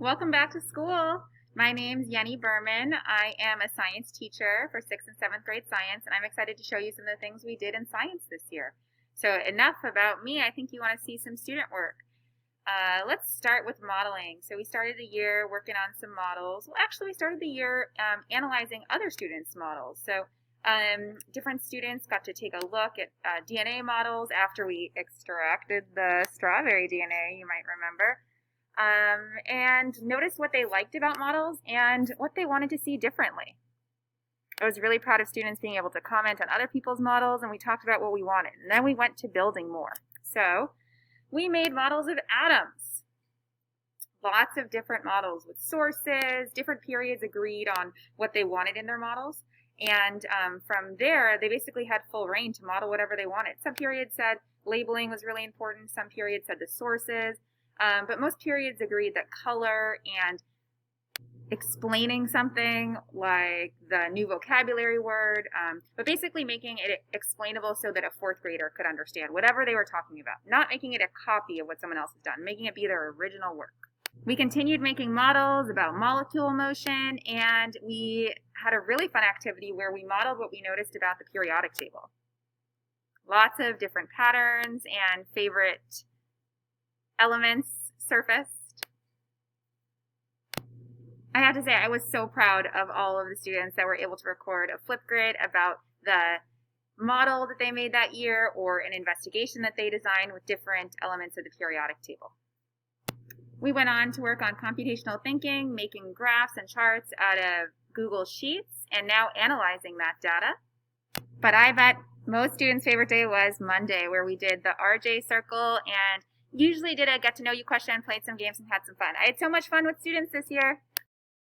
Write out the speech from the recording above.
Welcome back to school. My name's Burman. I am a science teacher for 6th and 7th grade science, and I'm excited to show you some of the things we did in science this year. So enough about me. I think you want to see some student work. Let's start with modeling. So we started the year working on some models. Well, actually, we started the year analyzing other students' models. So different students got to take a look at DNA models after we extracted the strawberry DNA, you might remember. And notice what they liked about models and what they wanted to see differently. I was really proud of students being able to comment on other people's models, and we talked about what we wanted. And then we went to building more. So we made models of atoms. Lots of different models with sources. Different periods agreed on what they wanted in their models. And from there, they basically had full reign to model whatever they wanted. Some periods said labeling was really important. Some periods said the sources. But most periods agreed that color and explaining something like the new vocabulary word, but basically making it explainable so that a 4th grader could understand whatever they were talking about, not making it a copy of what someone else has done, making it be their original work. We continued making models about molecule motion, and we had a really fun activity where we modeled what we noticed about the periodic table. Lots of different patterns and favorite elements surfaced. I have to say I was so proud of all of the students that were able to record a Flipgrid about the model that they made that year or an investigation that they designed with different elements of the periodic table. We went on to work on computational thinking, making graphs and charts out of Google Sheets, and now analyzing that data. But I bet most students' favorite day was Monday, where we did the RJ circle and usually did a get to know you question, played some games, and had some fun. I had so much fun with students this year.